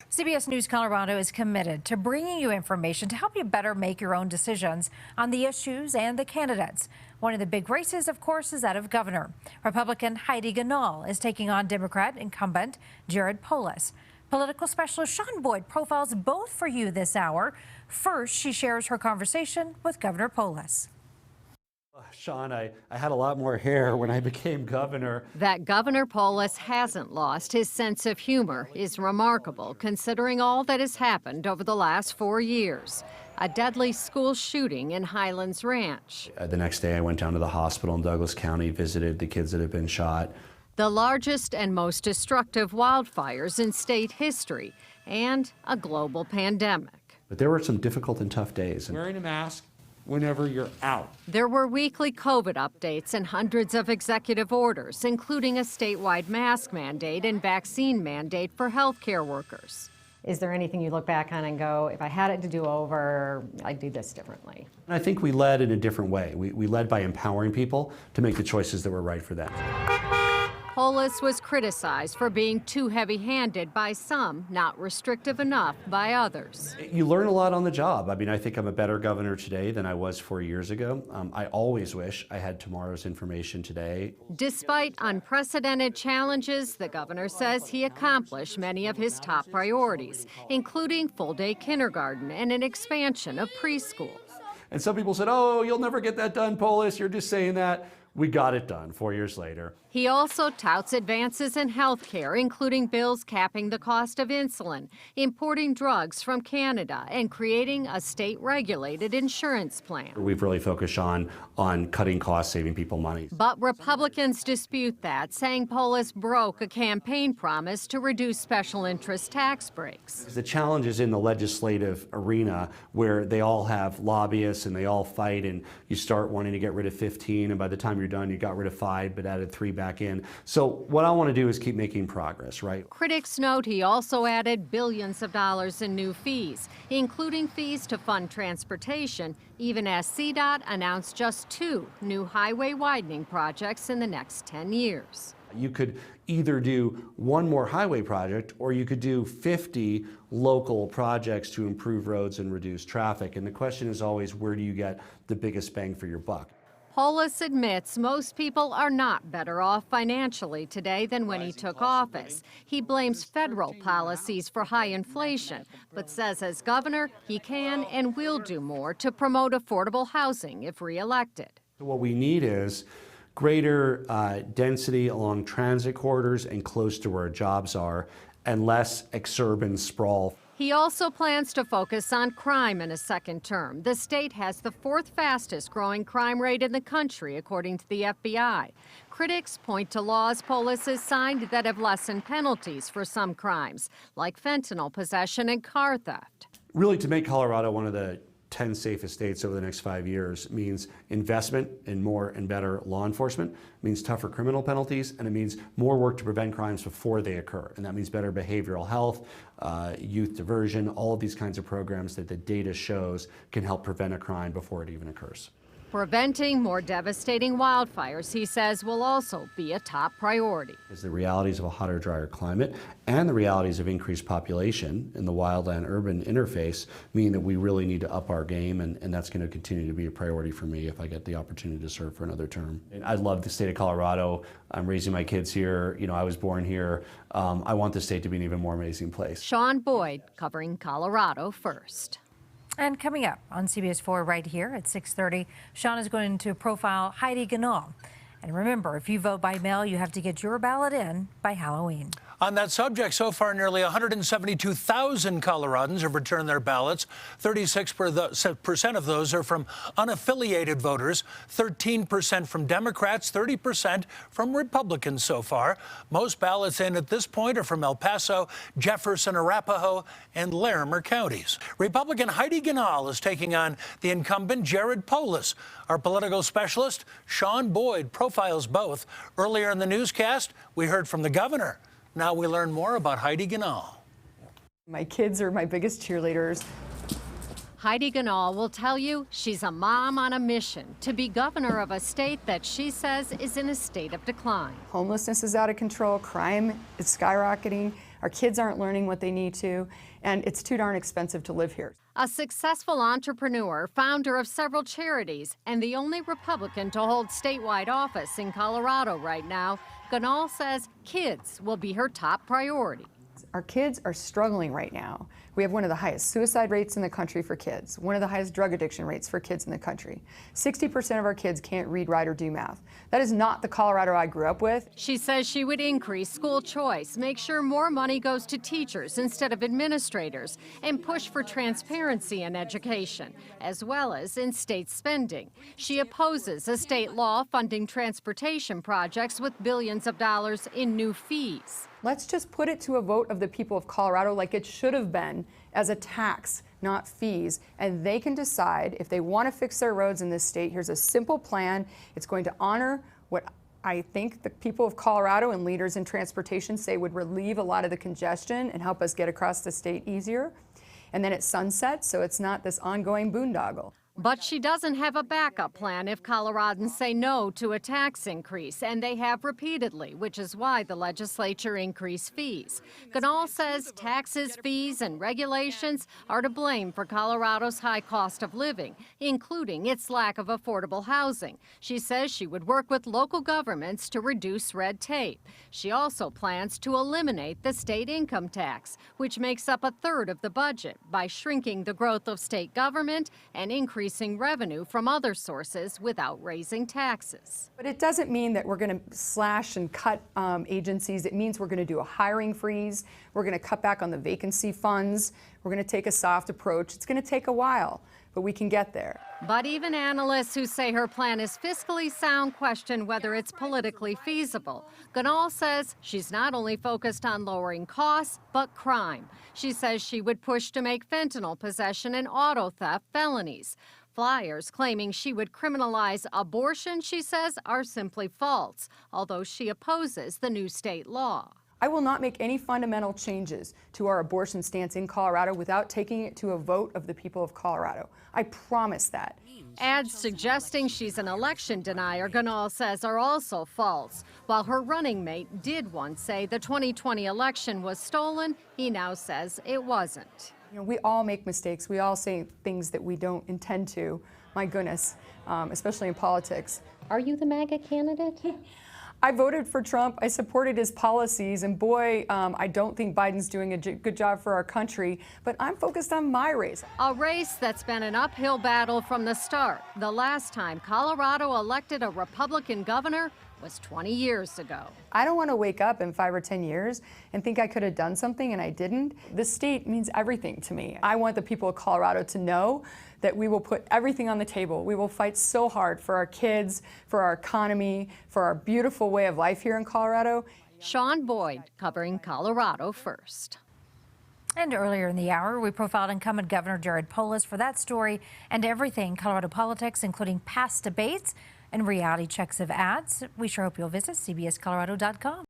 CBS News Colorado is committed to bringing you information to help you better make your own decisions on the issues and the candidates. One of the big races, of course, is that of governor. Republican Heidi Gahnal is taking on Democrat incumbent Jared Polis. Political specialist Shaun Boyd profiles both for you this hour. First, she shares her conversation with Governor Polis. Shaun, I had a lot more hair when I became governor. That Governor Polis hasn't lost his sense of humor is remarkable, considering all that has happened over the last 4 years. A deadly school shooting in Highlands Ranch. The next day I went down to the hospital in Douglas County, visited the kids that had been shot. The largest and most destructive wildfires in state history, and a global pandemic. But there were some difficult and tough days. Wearing a mask whenever you're out. There were weekly COVID updates and hundreds of executive orders, including a statewide mask mandate and vaccine mandate for healthcare workers. Is there anything you look back on and go, if I had it to do over, I'd do this differently? I think we led in a different way. We led by empowering people to make the choices that were right for them. Polis was criticized for being too heavy-handed by some, not restrictive enough by others. You learn a lot on the job. I mean, I think I'm a better governor today than I was 4 years ago. I always wish I had tomorrow's information today. Despite unprecedented challenges, the governor says he accomplished many of his top priorities, including full-day kindergarten and an expansion of preschool. And some people said, oh, you'll never get that done, Polis. You're just saying that. We got it done 4 years later. He also touts advances in health care, including bills capping the cost of insulin, importing drugs from Canada, and creating a state-regulated insurance plan. We've really focused on cutting costs, saving people money. But Republicans dispute that, saying Polis broke a campaign promise to reduce special interest tax breaks. The challenge is in the legislative arena where they all have lobbyists and they all fight, and you start wanting to get rid of 15, and by the time you're done, you got rid of 5, but added 3 back in. So what I want to do is keep making progress, right? Critics note he also added billions of dollars in new fees, including fees to fund transportation, even as CDOT announced just 2 new highway widening projects in the next 10 years. You could either do 1 more highway project, or you could do 50 local projects to improve roads and reduce traffic. And the question is always, where do you get the biggest bang for your buck? Polis admits most people are not better off financially today than when he took office. He blames federal policies for high inflation, but says as governor, he can and will do more to promote affordable housing if reelected. What we need is greater density along transit corridors and close to where jobs are, and less exurban sprawl. He also plans to focus on crime in a second term. The state has the 4th fastest growing crime rate in the country, according to the FBI. Critics point to laws Polis has signed that have lessened penalties for some crimes, like fentanyl possession and car theft. Really, to make Colorado one of the 10 safest states over the next 5 years means investment in more and better law enforcement, means tougher criminal penalties, and it means more work to prevent crimes before they occur. And that means better behavioral health, youth diversion, all of these kinds of programs that the data shows can help prevent a crime before it even occurs. Preventing more devastating wildfires, he says, will also be a top priority. As the realities of a hotter, drier climate and the realities of increased population in the wildland-urban interface mean that we really need to up our game, and that's going to continue to be a priority for me if I get the opportunity to serve for another term. And I love the state of Colorado. I'm raising my kids here. You know, I was born here. I want the state to be an even more amazing place. Shaun Boyd, covering Colorado First. And coming up on CBS 4 right here at 6:30, Shaun is going to profile Heidi Gahnal. And remember, if you vote by mail, you have to get your ballot in by Halloween. On that subject, so far, nearly 172,000 Coloradans have returned their ballots. 36% of those are from unaffiliated voters, 13% from Democrats, 30% from Republicans so far. Most ballots in at this point are from El Paso, Jefferson, Arapahoe, and Larimer counties. Republican Heidi Gahnal is taking on the incumbent Jared Polis. Our political specialist, Shaun Boyd, profiles both. Earlier in the newscast, we heard from the governor. Now we learn more about Heidi Gahnal. My kids are my biggest cheerleaders. Heidi Gahnal will tell you she's a mom on a mission to be governor of a state that she says is in a state of decline. Homelessness is out of control, crime is skyrocketing, Our kids aren't learning what they need to, and it's too darn expensive to live here. A successful entrepreneur, founder of several charities, and the only Republican to hold statewide office in Colorado right now, Gahnal says kids will be her top priority. Our kids are struggling right now. We have one of the highest suicide rates in the country for kids, one of the highest drug addiction rates for kids in the country. 60% of our kids can't read, write, or do math. That is not the Colorado I grew up with. She says she would increase school choice, make sure more money goes to teachers instead of administrators, and push for transparency in education, as well as in state spending. She opposes a state law funding transportation projects with billions of dollars in new fees. Let's just put it to a vote of the people of Colorado like it should have been, as a tax, not fees, and they can decide if they want to fix their roads in this state. Here's a simple plan. It's going to honor what I think the people of Colorado and leaders in transportation say would relieve a lot of the congestion and help us get across the state easier. And then it sunsets, so it's not this ongoing boondoggle. But she doesn't have a backup plan if Coloradans say no to a tax increase, and they have repeatedly, which is why the legislature increased fees. Gahnal says taxes, fees, and regulations are to blame for Colorado's high cost of living, including its lack of affordable housing. She says she would work with local governments to reduce red tape. She also plans to eliminate the state income tax, which makes up a third of the budget, by shrinking the growth of state government and increasing revenue from other sources without raising taxes. But it doesn't mean that we're going to slash and cut agencies. It means we're going to do a hiring freeze. We're going to cut back on the vacancy funds. We're going to take a soft approach. It's going to take a while, but we can get there. But even analysts who say her plan is fiscally sound question whether it's politically feasible. Gahnal says she's not only focused on lowering costs, but crime. She says she would push to make fentanyl possession and auto theft felonies. Flyers claiming she would criminalize abortion, she says, are simply false, although she opposes the new state law. I will not make any fundamental changes to our abortion stance in Colorado without taking it to a vote of the people of Colorado. I promise that. Ads suggesting she's an election denier, Gahnal says, are also false. While her running mate did once say the 2020 election was stolen, he now says it wasn't. You know, we all make mistakes. We all say things that we don't intend to. My goodness, especially in politics. Are you the MAGA candidate? I voted for Trump. I supported his policies, and boy, I don't think Biden's doing a good job for our country, but I'm focused on my race. A race that's been an uphill battle from the start. The last time Colorado elected a Republican governor was 20 years ago. I don't want to wake up in 5 or 10 years and think I could have done something and I didn't. This state means everything to me. I want the people of Colorado to know that we will put everything on the table. We will fight so hard for our kids, for our economy, for our beautiful way of life here in Colorado. Shaun Boyd, covering Colorado First. And earlier in the hour, we profiled incumbent Governor Jared Polis for that story and everything Colorado politics, including past debates and reality checks of ads. We sure hope you'll visit cbscolorado.com.